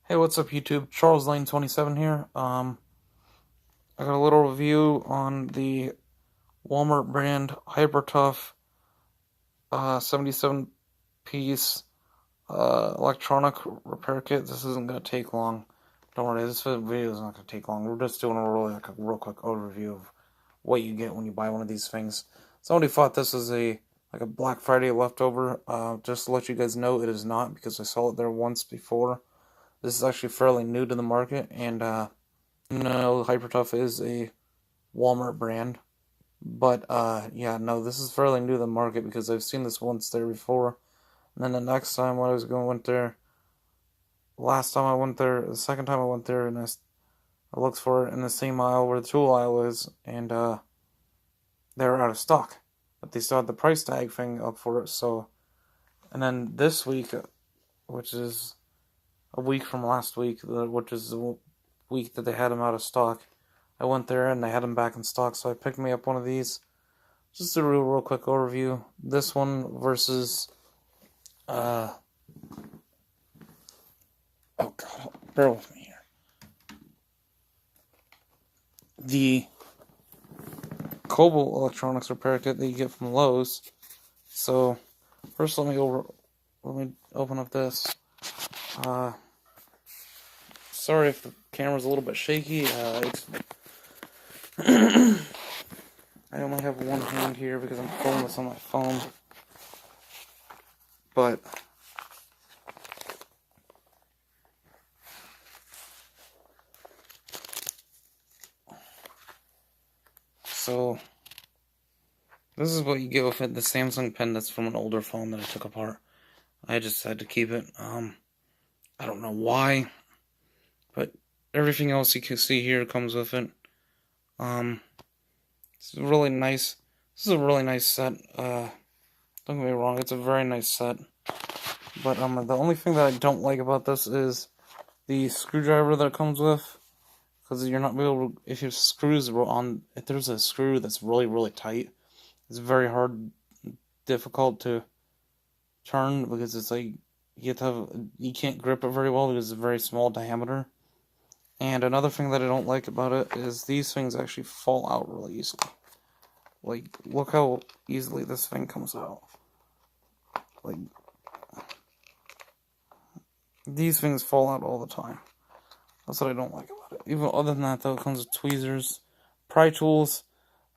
Hey, what's up, YouTube? Charles Lane 27 here. I got a little review on the Walmart brand Hyper Tough 77 piece electronic repair kit. This isn't gonna take long. Don't worry, this video is not gonna take long. We're just doing a real quick overview of what you get when you buy one of these things. Somebody thought this was a Black Friday leftover. Just to let you guys know, it is not, because I saw it there once before. This is actually fairly new to the market, and Hypertough is a Walmart brand. But yeah, no, this is fairly new to the market because I've seen this once there before. And then the next time when I was went there, last time I went there, the second time I went there, and I looked for it in the same aisle where the tool aisle is, and they were out of stock. But they still had the price tag thing up for it. So, and then this week, which is a week from last week, which is the week that they had them out of stock, I went there and they had them back in stock, so I picked me up one of these. Just a real quick overview. This one versus oh god, bear with me here. The Cobalt electronics repair kit that you get from Lowe's. So first, let me open up this. Sorry if the camera's a little bit shaky. I only have one hand here because I'm filming this on my phone. But so this is what you get with it. The Samsung pen that's from an older phone that I took apart. I just had to keep it. I don't know why, but everything else you can see here comes with it. It's really nice. This is a really nice set. Don't get me wrong, it's a very nice set. But the only thing that I don't like about this is the screwdriver that it comes with, because you're not able to, if your screws are on, if there's a screw that's really tight, it's very difficult to turn, because it's like you can't grip it very well because it's a very small diameter. And another thing that I don't like about it is these things actually fall out really easily. Like, look how easily this thing comes out. Like, these things fall out all the time. That's what I don't like about it. Even other than that, though, it comes with tweezers, pry tools.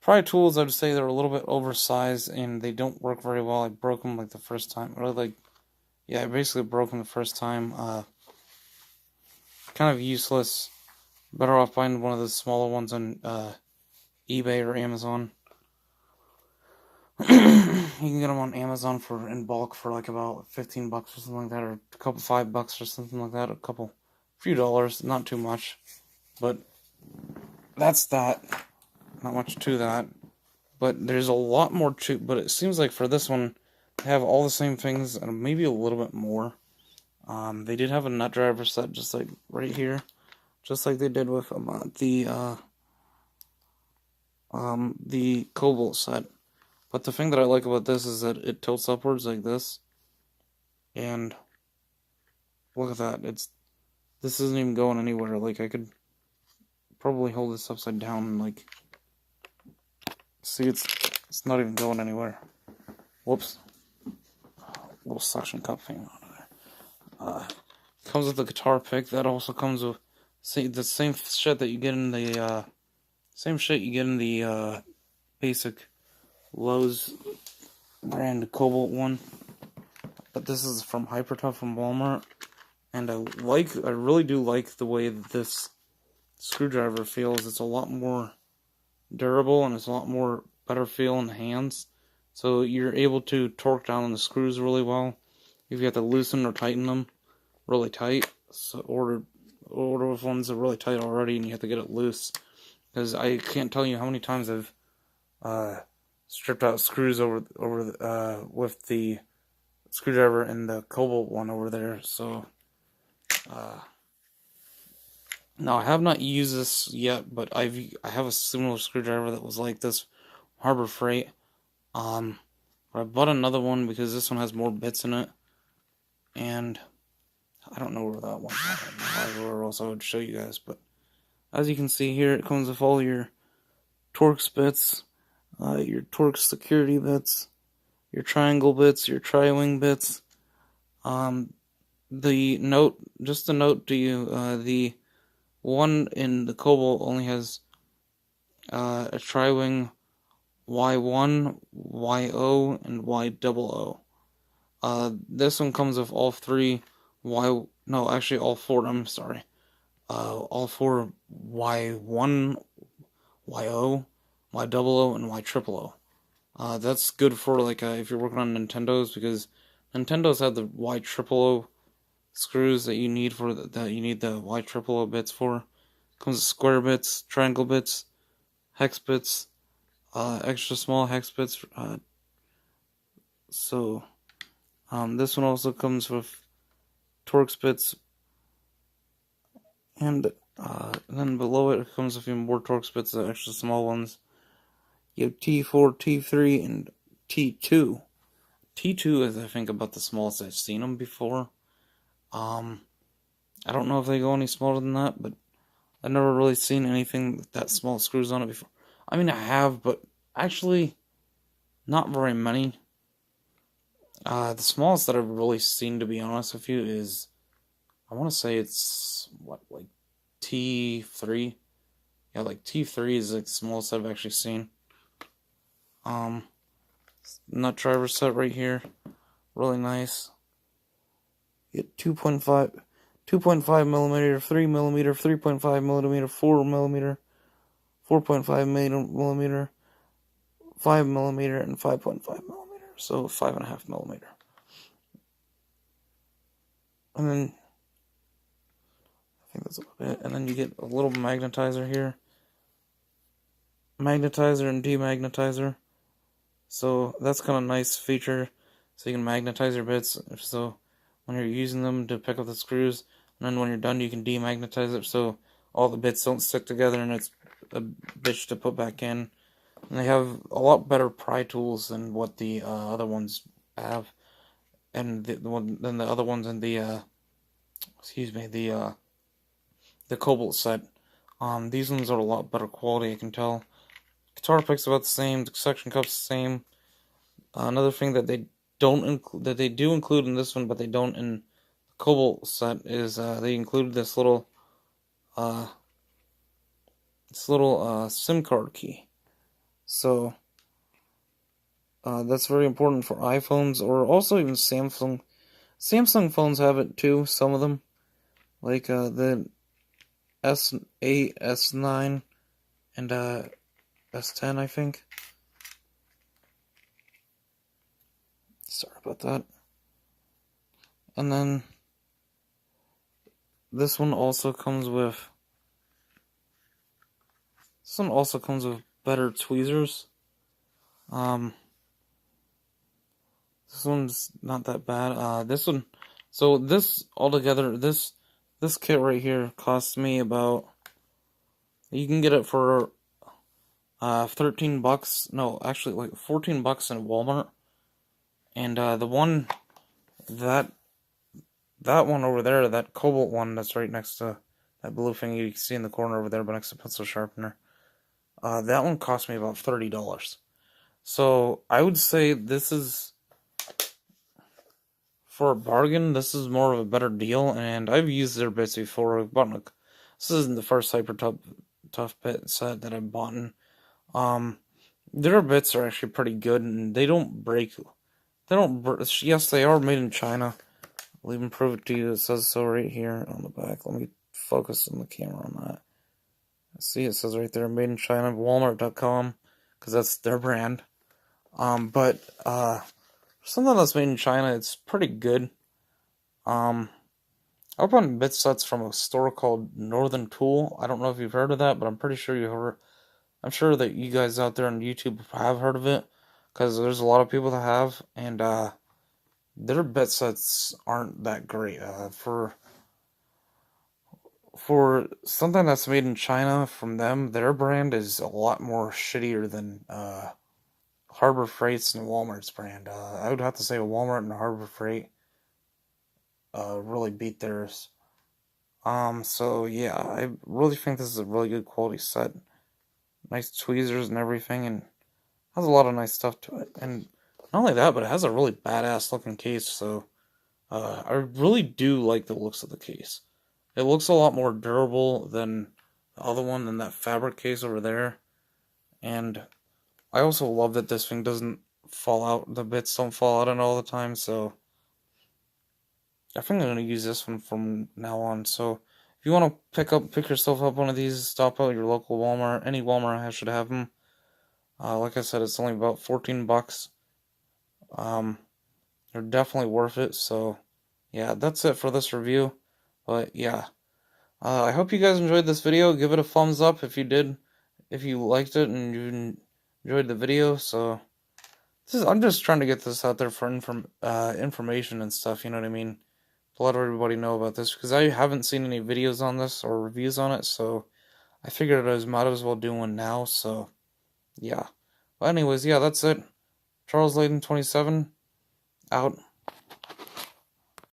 Pry tools, I would say they're a little bit oversized and they don't work very well. I broke them like the first time. I basically broke them the first time. Kind of useless. Better off buying one of the smaller ones on eBay or Amazon. You can get them on Amazon in bulk for like about 15 bucks or something like that, or a couple $5 or something like that, few dollars, not too much. But that's that. Not much to that. But there's a lot more to, but it seems like for this one, they have all the same things and maybe a little bit more. They did have a nut driver set just like right here, just like they did with the Cobalt set. But the thing that I like about this is that it tilts upwards like this, and look at that. This isn't even going anywhere. Like, I could probably hold this upside down and like see, it's not even going anywhere. Whoops. Little suction cup thing on there. Comes with a guitar pick. That also comes with the same shit that you get in the basic Lowe's brand Cobalt one. But this is from Hypertough from Walmart, and I really do like the way that this screwdriver feels. It's a lot more durable and it's a lot more better feel in the hands. So you're able to torque down on the screws really well. If you have to loosen or tighten them really tight, so order with ones that are really tight already, and you have to get it loose. Because I can't tell you how many times I've stripped out screws with the screwdriver and the Cobalt one over there. So now I have not used this yet, but I have a similar screwdriver that was like this, Harbor Freight. But I bought another one because this one has more bits in it and I don't know where that one's at, or else I would show you guys. But as you can see here, it comes with all your Torx bits, your Torx security bits, your triangle bits, your tri-wing bits. Just a note to you, the one in the Cobalt only has a tri-wing Y1, YO, and Y00. This one comes with all three all four, I'm sorry. All four Y1, YO, Y00, and Y000. That's good for like if you're working on Nintendos, because Nintendos have the Y000 screws that you need for that you need the Y000 bits for. Comes with square bits, triangle bits, hex bits, extra small hex bits. This one also comes with Torx bits, and then below it comes with even more Torx bits, the extra small ones. You have T4, T3, and T2. T2 is, I think, about the smallest I've seen them before. I don't know if they go any smaller than that, but I've never really seen anything with that small screws on it before. I mean, I have, but actually, not very many. The smallest that I've really seen, to be honest with you, is, I want to say it's, like T3? Yeah, like T3 is like the smallest I've actually seen. Nut driver set right here. Really nice. You get 2.5 millimeter, 3 millimeter, 3.5 millimeter, 4 millimeter, 4.5 millimeter, 5 millimeter, and 5.5 millimeter. So 5.5 millimeter. And then I think that's about it. And then you get a little magnetizer here. Magnetizer and demagnetizer. So that's kind of a nice feature. So you can magnetize your bits. So when you're using them to pick up the screws, and then when you're done, you can demagnetize it so all the bits don't stick together and it's a bitch to put back in. And they have a lot better pry tools than what the other ones have, and than the other ones in the the Cobalt set. These ones are a lot better quality, I can tell. Guitar pick's about the same. The suction cup's the same. Another thing that they do include in this one, but they don't in the Cobalt set, is they included this little SIM card key. So that's very important for iPhones, or also even Samsung. Samsung phones have it too. Some of them, like the S8, S9, and S10, I think. Sorry about that. And then this one also comes with better tweezers. This one's not that bad. This one, so this altogether, this kit right here costs me about, you can get it for $13. No, actually like $14 in Walmart. And the one that one over there, that Cobalt one that's right next to that blue thing you can see in the corner over there, but next to pencil sharpener, that one cost me about $30. So I would say this is, for a bargain, this is more of a better deal, and I've used their bits before. This isn't the first Hyper Tough bit set that I've bought. Their bits are actually pretty good, and they don't break. Yes, they are made in China. I'll even prove it to you. It says so right here on the back. Let me focus on the camera on that. See, it says right there, made in China, Walmart.com, because that's their brand. But something that's made in China, it's pretty good. I bought bit sets from a store called Northern Tool. I don't know if you've heard of that, but I'm pretty sure you've heard. I'm sure that you guys out there on YouTube have heard of it, because there's a lot of people that have, and their bit sets aren't that great. For something that's made in China from them, their brand is a lot more shittier than Harbor Freight's and Walmart's brand. I would have to say Walmart and Harbor Freight really beat theirs. So yeah, I really think this is a really good quality set. Nice tweezers and everything, and has a lot of nice stuff to it. And not only that, but it has a really badass looking case. So I really do like the looks of the case. It looks a lot more durable than the other one, than that fabric case over there. And I also love that this thing doesn't fall out. The bits don't fall out all the time. So I think I'm gonna use this one from now on. So if you want to pick yourself up one of these, stop out your local Walmart. Any Walmart should have them. Like I said, it's only about 14 bucks. Um, they're definitely worth it. So yeah, that's it for this review. But yeah, I hope you guys enjoyed this video. Give it a thumbs up if you did, if you liked it and you enjoyed the video. So I'm just trying to get this out there for information and stuff. You know what I mean? To let everybody know about this, because I haven't seen any videos on this or reviews on it. So I figured I might as well do one now. So yeah. But anyways, yeah, that's it. Charles Layden 27 out.